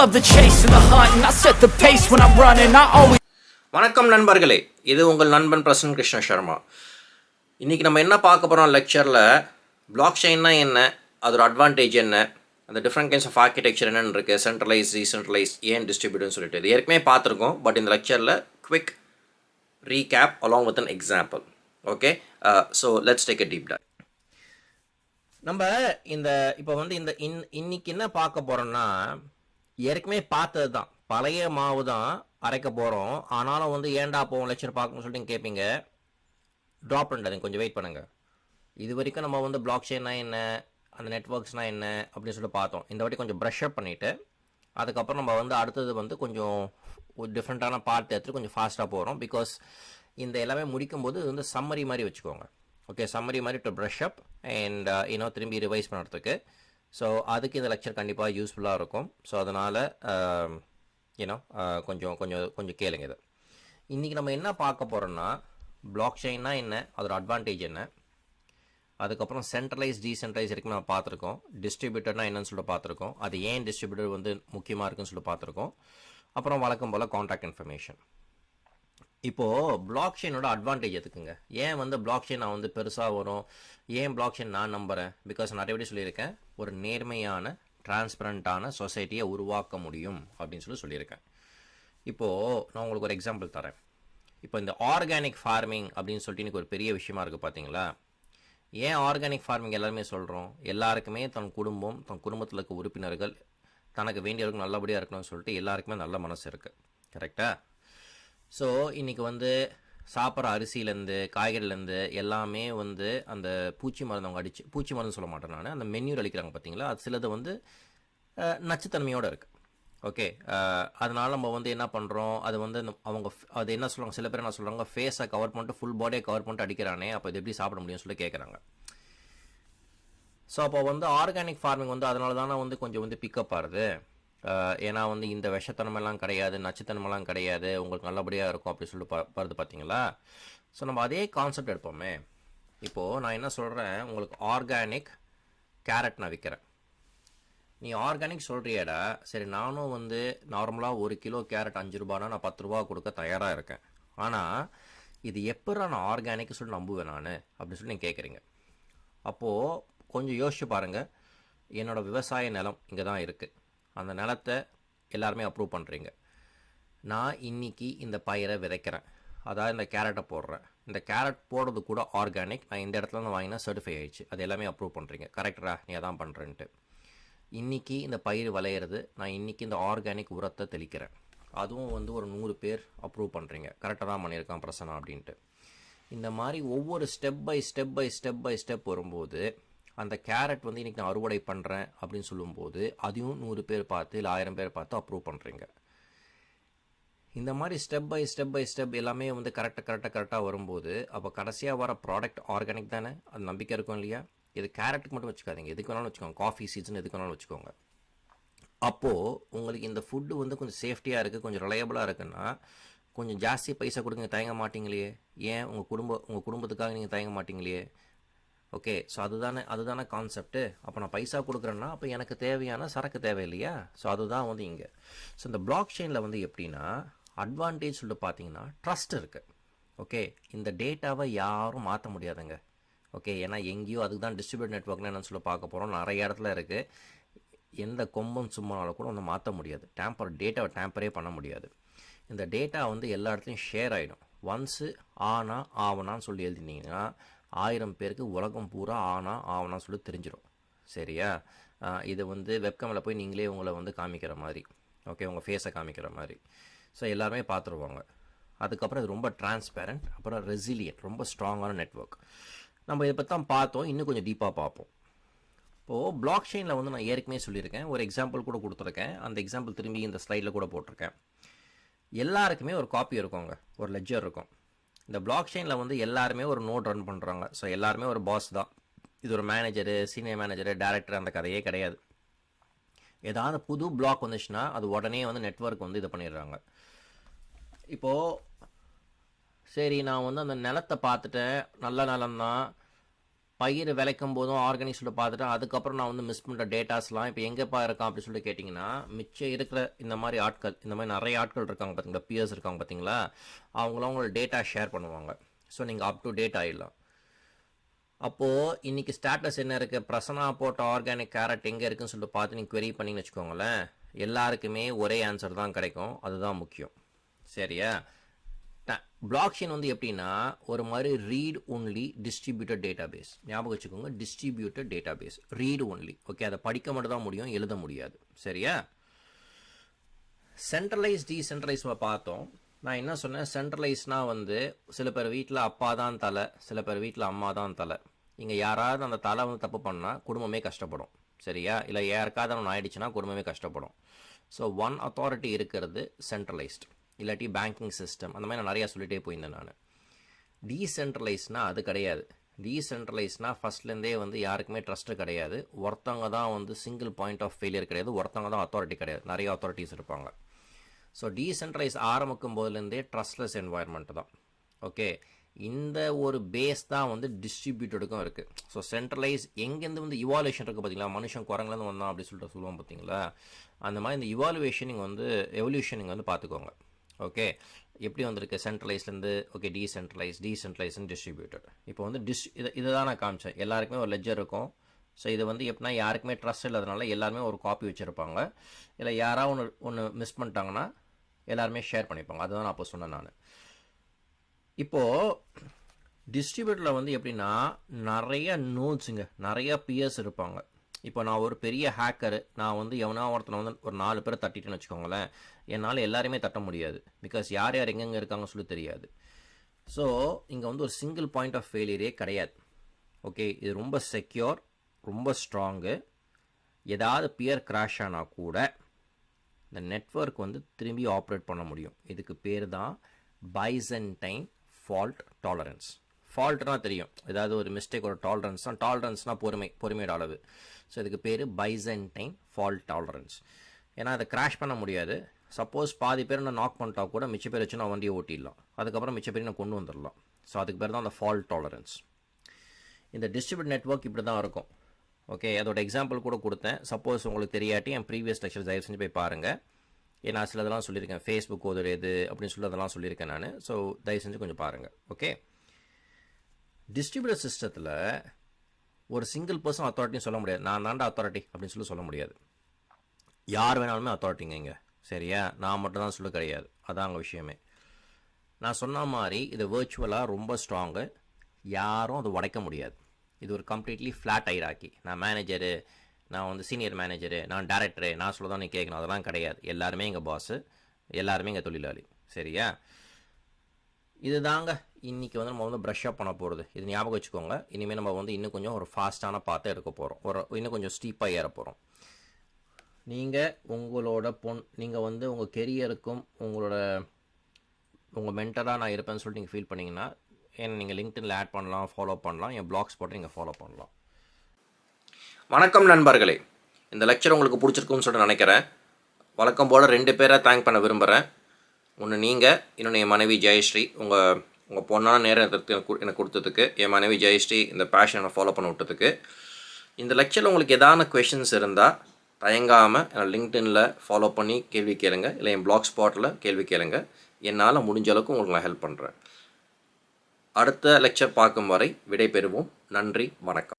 love the chase and the hunt, and I set the pace when I'm running. I always. வணக்கம் நண்பர்களே, இது உங்கள் நண்பன் பிரசன் கிருஷ்ண சர்மா. இன்றைக்கி நம்ம என்ன பார்க்க போகிறோம் லெக்சரில், பிளாக் செயின்னா என்ன, அதோட அட்வான்டேஜ் என்ன, அந்த டிஃப்ரெண்ட் கைண்ட்ஸ் ஆஃப் ஆர்கிடெக்சர் என்னென்னு இருக்குது, சென்ட்ரலைஸ் டீசென்ட்ரலைஸ் ஏன் டிஸ்ட்ரிபியூட்னு சொல்லிட்டு இது ஏற்கனவே பார்த்துருக்கோம். பட் இந்த லெக்சரில் quick recap along with an example. Okay, so let's take a deep dive. நம்ம இப்போ இந்த இன்னைக்கு என்ன பார்க்க போகிறோம்னா, ஏற்கனவே பார்த்தது தான், பழைய மாவு தான் அரைக்க போகிறோம். ஆனாலும் ஏன்டா போவோம் லெக்சர் பார்க்கணும்னு சொல்லிட்டு கேட்பீங்க. ட்ராப் பண்ணுறது கொஞ்சம் வெயிட் பண்ணுங்கள். இது வரைக்கும் நம்ம பிளாக் செயின்னா என்ன, அந்த நெட்ஒர்க்ஸ்னால் என்ன அப்படின்னு சொல்லிட்டு பார்த்தோம். இந்த வாட்டி கொஞ்சம் ப்ரஷ் அப் பண்ணிவிட்டு அதுக்கப்புறம் நம்ம அடுத்தது கொஞ்சம் ஒரு டிஃப்ரெண்ட்டான பார்ட் எடுத்துகிட்டு கொஞ்சம் ஃபாஸ்ட்டாக போகிறோம். பிகாஸ் இந்த எல்லாமே முடிக்கும்போது இது சம்மரி மாதிரி வச்சுக்கோங்க. ஓகே, சம்மரி மாதிரி டு ப்ரஷ் அப் அண்ட் திரும்பி ரிவைஸ் பண்ணுறதுக்கு. ஸோ அதுக்கு இந்த லெக்சர் கண்டிப்பாக யூஸ்ஃபுல்லாக இருக்கும். ஸோ அதனால் கொஞ்சம் கேளுங்க. இது இன்றைக்கி நம்ம என்ன பார்க்க போகிறோம்னா, பிளாக் செயின்னா என்ன, அதோட அட்வான்டேஜ் என்ன, அதுக்கப்புறம் சென்ட்ரலைஸ் டீசென்ட்ரலைஸ் வரைக்கும் நம்ம பார்த்துருக்கோம். டிஸ்ட்ரிபியூட்டர்னா என்னன்னு சொல்லிட்டு பார்த்துருக்கோம். அது ஏன் டிஸ்ட்ரிபியூட்டர் முக்கியமாக இருக்குன்னு சொல்லிட்டு பார்த்துருக்கோம். அப்புறம் வழக்கம் போல் கான்டாக்ட் இன்ஃபர்மேஷன். இப்போது பிளாக் செயினோட அட்வான்டேஜ் எதுக்குங்க, ஏன் பிளாக் செயின் நான் பெருசாக வரும், ஏன் பிளாக் செயின் நான் நம்புகிறேன். பிகாஸ் நான் நிறைய சொல்லியிருக்கேன், ஒரு நேர்மையான டிரான்ஸ்பரண்ட்டான சொசைட்டியை உருவாக்க முடியும் அப்படின்னு சொல்லியிருக்கேன். இப்போது நான் உங்களுக்கு ஒரு எக்ஸாம்பிள் தரேன். இப்போ இந்த ஆர்கானிக் ஃபார்மிங் அப்படின்னு சொல்லிட்டு எனக்கு ஒரு பெரிய விஷயமா இருக்குது பார்த்தீங்களா. ஏன் ஆர்கானிக் ஃபார்மிங் எல்லாருமே சொல்கிறோம், எல்லாருக்குமே தன் குடும்பத்தில் இருக்க உறுப்பினர்கள் தனக்கு வேண்டியவர்கள் நல்லபடியாக இருக்கணும்னு சொல்லிட்டு எல்லாருக்குமே நல்ல மனசு இருக்குது. கரெக்டாக? ஸோ இன்றைக்கி சாப்பிட்ற அரிசியிலேருந்து காய்கறிலேருந்து எல்லாமே அந்த பூச்சி மருந்து அவங்க அடித்து, பூச்சி மருந்து சொல்ல மாட்டேன் நான், அந்த மென்யூர் அளிக்கிறாங்க பார்த்தீங்களா, அது சிலது நச்சுத்தன்மையோடு இருக்குது. ஓகே, அதனால் நம்ம என்ன பண்ணுறோம், அது அவங்க அது என்ன சொல்லுவாங்க, சில பேர் என்ன சொல்கிறாங்க, ஃபேஸை கவர் பண்ணிட்டு ஃபுல் பாடியை கவர் பண்ணிட்டு அடிக்கிறானே, அப்போ இது எப்படி சாப்பிட முடியும்னு சொல்லி கேட்குறாங்க. ஸோ அப்போ ஆர்கானிக் ஃபார்மிங் அதனால தானே கொஞ்சம் பிக்கப் ஆகுது. ஏன்னா இந்த விஷத்தன்மைலாம் கிடையாது, நச்சுத்தன்மைலாம் கிடையாது, உங்களுக்கு நல்லபடியாக இருக்கும் அப்படி சொல்லிட்டு வருது பார்த்தீங்களா. ஸோ நம்ம அதே கான்செப்ட் எடுப்போமே. இப்போது நான் என்ன சொல்கிறேன், உங்களுக்கு ஆர்கானிக் கேரட் நான் விற்கிறேன். நீ ஆர்கானிக் சொல்கிறியாடா, சரி நானும் நார்மலாக 1 கிலோ கேரட் 5 ரூபானா நான் 10 ரூபா கொடுக்க தயாராக இருக்கேன். ஆனால் இது எப்போ நான் ஆர்கானிக் சொல்லி நம்புவேன் நான் அப்படின்னு சொல்லி நீங்கள் கேட்குறீங்க. அப்போது கொஞ்சம் யோசிச்சு பாருங்கள். என்னோடய விவசாய நிலம் இங்கே தான் இருக்குது, அந்த நிலத்தை எல்லாருமே அப்ரூவ் பண்ணுறீங்க. நான் இன்றைக்கி இந்த பயிரை விதைக்கிறேன், அதாவது இந்த கேரட்டை போடுறேன். இந்த கேரட் போடுறது கூட ஆர்கானிக், நான் இந்த இடத்துல வாங்கினா சர்டிஃபை ஆகிடுச்சு, அது எல்லாமே அப்ரூவ் பண்ணுறீங்க. கரெக்டரா? நீ அதான் பண்ணுறேன்ட்டு. இன்றைக்கி இந்த பயிர் விளையிறது, நான் இன்றைக்கி இந்த ஆர்கானிக் உரத்தை தெளிக்கிறேன், அதுவும் ஒரு 100 பேர் அப்ரூவ் பண்ணுறீங்க. கரெக்டாக தான் பண்ணியிருக்கான் பிரசனா அப்படின்ட்டு. இந்த மாதிரி ஒவ்வொரு ஸ்டெப் வரும்போது அந்த கேரட் இன்றைக்கி நான் அறுவடை பண்ணுறேன் அப்படின்னு சொல்லும்போது அதையும் 100 பேர் பார்த்து இல்லை 1000 பேர் பார்த்து அப்ரூவ் பண்ணுறீங்க. இந்த மாதிரி ஸ்டெப் பை ஸ்டெப் எல்லாமே கரெக்டாக வரும்போது அப்போ கடைசியாக வர ப்ராடக்ட் ஆர்கானிக் தானே, அது நம்பிக்கை இருக்கும் இல்லையா. இது கேரட்டுக்கு மட்டும் வச்சுக்காதீங்க, எதுக்கு வேணாலும் வச்சுக்கோங்க, காஃபி சீட்ஸ்னு எதுக்கு வேணாலும் வச்சுக்கோங்க. அப்போது உங்களுக்கு இந்த ஃபுட்டு கொஞ்சம் சேஃப்டியாக இருக்குது, கொஞ்சம் ரிலையபிளாக இருக்குன்னா கொஞ்சம் ஜாஸ்தி பைசா கொடுங்க, தயங்க மாட்டீங்களே. ஏன் உங்கள் குடும்பத்துக்காக நீங்கள் தயங்க மாட்டீங்களே. ஓகே, ஸோ அதுதானே கான்செப்ட்டு. அப்போ நான் பைசா கொடுக்குறேன்னா அப்போ எனக்கு தேவையான சரக்கு தேவை இல்லையா. ஸோ அதுதான் இங்கே. ஸோ இந்த பிளாக் செயினில் எப்படின்னா அட்வான்டேஜ் சொல்லிட்டு பார்த்தீங்கன்னா ட்ரஸ்ட் இருக்குது. ஓகே, இந்த டேட்டாவை யாரும் மாற்ற முடியாதுங்க. ஓகே, ஏன்னா எங்கேயோ அதுக்கு தான் டிஸ்ட்ரிபியூட் நெட்ஒர்க்னு என்னன்னு சொல்லி பார்க்க போகிறோம். நிறைய இடத்துல இருக்குது, எந்த கொம்பம் சும்மானாலும் கூட மாற்ற முடியாது, டேட்டாவை டேம்பரே பண்ண முடியாது. இந்த டேட்டா எல்லா இடத்துலையும் ஷேர் ஆகிடும். ஒன்ஸு ஆவணான்னு சொல்லி எழுதினீங்கன்னா 1000 பேருக்கு உலகம் பூரா ஆவணான்னு சொல்லி தெரிஞ்சிடும். சரியா? இது வெப்கேமில் போய் நீங்களே உங்களை காமிக்கிற மாதிரி, ஓகே, உங்கள் ஃபேஸை காமிக்கிற மாதிரி. ஸோ எல்லாருமே பார்த்துருவாங்க. அதுக்கப்புறம் இது ரொம்ப டிரான்ஸ்பேரண்ட், அப்புறம் ரெசிலியன்ட், ரொம்ப ஸ்ட்ராங்கான நெட்ஒர்க். நம்ம இதை பற்றி தான் பார்த்தோம், இன்னும் கொஞ்சம் டீப்பாக பார்ப்போம். இப்போது பிளாக் செயினில் நான் ஏற்கனவே சொல்லியிருக்கேன், ஒரு எக்ஸாம்பிள் கூட கொடுத்துருக்கேன். அந்த எக்ஸாம்பிள் திரும்பி இந்த ஸ்லைடில் கூட போட்டிருக்கேன். எல்லாருக்குமே ஒரு காப்பி இருக்குங்க, ஒரு லெட்ஜர் இருக்கும். இந்த பிளாக் செயினில் எல்லாருமே ஒரு நோட் ரன் பண்ணுறாங்க. ஸோ எல்லாருமே ஒரு பாஸ் தான். இது ஒரு மேனேஜரு, சீனியர் மேனேஜரு, டேரக்டர், அந்த கதையே கிடையாது. ஏதாவது புது பிளாக் வந்துச்சுன்னா அது உடனே நெட்வொர்க் இது பண்ணிடுறாங்க. இப்போது சரி, நான் அந்த நிலத்தை பார்த்துட்டேன், நல்ல நிலம்தான், பயிர் விளைக்கும் போதும் ஆர்கானிக் சொல்லிட்டு பார்த்துட்டு அதுக்கப்புறம் நான் வந்து மிஸ் பண்ணுற டேட்டாஸ்லாம் இப்போ எங்கேப்பா இருக்கான் அப்படின்னு சொல்லிட்டு கேட்டிங்கன்னா, மிச்சம் இருக்கிற இந்த மாதிரி ஆட்கள், இந்த மாதிரி நிறைய ஆட்கள் இருக்காங்க பார்த்தீங்களா, பியர்ஸ் இருக்காங்க பார்த்தீங்களா, அவங்களாம் உங்களோட டேட்டா ஷேர் பண்ணுவாங்க. ஸோ நீங்கள் அப் டு டேட் ஆகிடலாம். அப்போது இன்றைக்கி ஸ்டேட்டஸ் என்ன இருக்குது, பிரசனா போட்ட ஆர்கானிக் கேரட் எங்கே இருக்குன்னு சொல்லிட்டு பார்த்து நீங்கள் query பண்ணிங்கன்னு வச்சுக்கோங்களேன், எல்லாருக்குமே ஒரே ஆன்சர் தான் கிடைக்கும். அதுதான் முக்கியம். சரியா? பிளாக்செயின் வந்து எப்படின்னா ஒரு மாதிரி ரீட் ஒன்லி டிஸ்ட்ரிபியூட்டட் டேட்டாபேஸ். ஞாபகம் வச்சுக்கோங்க, distributed database, read only. Okay, அதை படிக்க மட்டும் தான் முடியும், எழுத முடியாது. சரியா? சென்ட்ரலைஸ் டீசென்ட்ரலைஸ் பார்த்தோம். நான் என்ன சொன்னேன், சென்ட்ரலைஸ்னால் வந்து சில பேர் வீட்டில் அப்பா தான் தலை, சில பேர் வீட்டில் அம்மா தான் தலை. இங்கே யாராவது அந்த தலை வந்து தப்பு பண்ணால் குடும்பமே கஷ்டப்படும். சரியா? இல்லை யாருக்காவது ஒன்று ஆயிடுச்சுன்னா குடும்பமே கஷ்டப்படும். ஸோ ஒன் அத்தாரிட்டி இருக்கிறது சென்ட்ரலைஸ்டு, இல்லாட்டி பேங்கிங் சிஸ்டம், அந்த மாதிரி நான் நிறையா சொல்லிகிட்டே போயிருந்தேன். நான் டீசென்ட்ரலைஸ்னால் அது கிடையாது. டீசென்ட்ரலைஸ்னால் ஃபஸ்ட்லேருந்தே வந்து யாருக்குமே ட்ரஸ்ட்டு கிடையாது. ஒருத்தவங்க தான் வந்து சிங்கிள் பாயிண்ட் ஆஃப் ஃபெயிலியர் கிடையாது, ஒருத்தவங்க தான் அத்தாரிட்டி கிடையாது, நிறைய அத்தாரிட்டிஸ் இருப்பாங்க. ஸோ டீசென்ட்ரலைஸ் ஆரம்பிக்கும் போதுலேருந்தே ட்ரஸ்ட்லெஸ் என்வாயர்மெண்ட் தான். ஓகே, இந்த ஒரு பேஸ் தான் வந்து டிஸ்ட்ரிபியூட்டடுக்கும் இருக்குது. ஸோ சென்ட்ரலைஸ் எங்கேருந்து வந்து இவாலுவேஷன் இருக்குது பார்த்தீங்களா, மனுஷன் குரங்குலேருந்து வந்தான் அப்படின்னு சொல்லிட்டு சொல்லுவோம் பார்த்தீங்களா, அந்த மாதிரி இந்த இவாலுவேஷன் நீங்கள் வந்து எவல்யூஷன் நீங்கள் வந்து பார்த்துக்கோங்க. ஓகே, எப்படி வந்திருக்கு சென்ட்ரலைஸ்லேருந்து, ஓகே டீசென்ட்ரலைஸ் அண்ட் டிஸ்ட்ரிபியூட்டட். இப்போ வந்து இதை தான் நான் காமிச்சேன். எல்லாருக்குமே ஒரு லெஜர் இருக்கும். ஸோ இது வந்து எப்படின்னா யாருக்குமே ட்ரஸ்ட் இல்லாதனால எல்லாருமே ஒரு காப்பி வச்சுருப்பாங்க. இல்லை யாராவது ஒன்று மிஸ் பண்ணிட்டாங்கன்னா எல்லாருமே ஷேர் பண்ணிப்பாங்க. அதுதான் நான் அப்போ சொன்னேன் நான். இப்போது டிஸ்ட்ரிபியூட்டரில் வந்து எப்படின்னா நிறைய நோட்ஸுங்க, நிறைய பியர்ஸ் இருப்பாங்க. இப்போ நான் ஒரு பெரிய ஹேக்கரு, நான் வந்து எவனா ஒருத்தனை வந்து ஒரு 4 பேரை தட்டிட்டேன்னு வச்சுக்கோங்களேன், என்னால் எல்லாருமே தட்ட முடியாது. பிகாஸ் யார் யார் எங்கெங்கே இருக்காங்கன்னு சொல்லி தெரியாது. ஸோ இங்கே வந்து ஒரு சிங்கிள் பாயிண்ட் ஆஃப் ஃபெயிலியரே கிடையாது. ஓகே, இது ரொம்ப செக்யூர், ரொம்ப ஸ்ட்ராங்கு. ஏதாவது பியர் கிராஷ் ஆனால் கூட இந்த நெட்வொர்க் வந்து திரும்பி ஆப்ரேட் பண்ண முடியும். இதுக்கு பேர் தான் பைசன்டைன் ஃபால்ட் டாலரன்ஸ். ஃபால்ட்னால் தெரியும், ஏதாவது ஒரு மிஸ்டேக், ஒரு டாலரன்ஸ் தான். டாலரன்ஸ்னால் பொறுமையோட அளவு. ஸோ இதுக்கு பேர் பைசன்டைன் ஃபால்ட் டாலரன்ஸ். ஏன்னா அதை கிராஷ் பண்ண முடியாது. சப்போஸ் பாதி பேர் நான் நாக் பண்ணிட்டா கூட மிச்ச பேர் வச்சு நான் வண்டியை ஓட்டிடலாம், அதுக்கப்புறம் மிச்ச பேர் நான் கொண்டு வந்துடலாம். ஸோ அதுக்கு பேர் தான் அந்த ஃபால்ட் டாலரன்ஸ். இந்த டிஸ்ட்ரிபியூட் நெட்வொர்க் இப்படி தான் இருக்கும். ஓகே, அதோட எக்ஸாம்பிள் கூட கொடுத்தேன். சப்போஸ் உங்களுக்கு தெரியாட்டி என் ப்ரீவியஸ் லெக்சர் தயவு செஞ்சு போய் பாருங்கள். ஏன்னா சிலதெல்லாம் சொல்லியிருக்கேன், ஃபேஸ்புக் ஓதுறது அப்படின்னு சொல்லி அதெல்லாம் சொல்லியிருக்கேன் நான். ஸோ தயவு செஞ்சு கொஞ்சம் பாருங்கள். ஓகே, டிஸ்ட்ரிபியூட்டர் சிஸ்டத்தில் ஒரு சிங்கிள் பர்சன் அத்தாரிட்டின்னு சொல்ல முடியாது. நான் தாண்டா அத்தாரிட்டி அப்படின்னு சொல்ல முடியாது. யார் வேணாலுமே அத்தாரிட்டிங்க இங்கே. சரியா? நான் மட்டும் தான் சொல்ல கிடையாது. அதான் அங்கே விஷயமே. நான் சொன்ன மாதிரி இது வேர்ச்சுவலாக ரொம்ப ஸ்ட்ராங்கு, யாரும் அதை உடைக்க முடியாது. இது ஒரு கம்ப்ளீட்லி ஃப்ளாட் ஹைரார்க்கி. நான் மேனேஜரு, நான் வந்து சீனியர் மேனேஜரு, நான் டேரக்டரு, நான் சொல்ல தான் நீ கேட்கணும், அதெல்லாம் கிடையாது. எல்லாருமே எங்கள் பாஸு, எல்லாருமே எங்கள் தொழிலாளி. சரியா? இது தாங்க இன்றைக்கி வந்து நம்ம வந்து ப்ரஷ் அப் பண்ண போகிறது. இது ஞாபகம் வச்சுக்கோங்க. இனிமேல் நம்ம வந்து இன்னும் கொஞ்சம் ஒரு ஃபாஸ்ட்டான பாத்தை எடுக்க போகிறோம், இன்னும் கொஞ்சம் ஸ்டீப்பாக ஏற போகிறோம். நீங்கள் உங்களோட நீங்கள் வந்து உங்கள் கெரியருக்கும் உங்கள் மென்டராக நான் இருப்பேன்னு சொல்லிட்டு நீங்கள் ஃபீல் பண்ணிங்கன்னா ஏன்னா நீங்கள் லிங்க்டின்ல ஆட் பண்ணலாம், ஃபாலோ பண்ணலாம், என் பிளாக்ஸ் போட்டு நீங்கள் ஃபாலோ பண்ணலாம். வணக்கம் நண்பர்களே, இந்த லெக்சர் உங்களுக்கு பிடிச்சிருக்குன்னு சொல்லிட்டு நினைக்கிறேன். வழக்கம் போல் 2 பேரை தேங்க் பண்ண விரும்புகிறேன். ஒன்று நீங்கள், இன்னொன்று என் மனைவி ஜெயஸ்ரீ. உங்கள் பொண்ணான நேரம் எனக்கு கொடுத்ததுக்கு, என் மனைவி ஜெயஸ்ரீ இந்த பேஷனை ஃபாலோ பண்ண விட்டதுக்கு. இந்த லெக்சரில் உங்களுக்கு எதான கொஷின்ஸ் இருந்தால் தயங்காமல் என்னை லிங்க்டின்ல ஃபாலோ பண்ணி கேள்வி கேளுங்க, இல்லை என் பிளாக் ஸ்பாட்டில் கேள்வி கேளுங்க. என்னால் முடிஞ்ச அளவுக்கு உங்களுக்கு நான் ஹெல்ப் பண்ணுறேன். அடுத்த லெக்சர் பார்க்கும் வரை விடை பெறுவோம். நன்றி, வணக்கம்.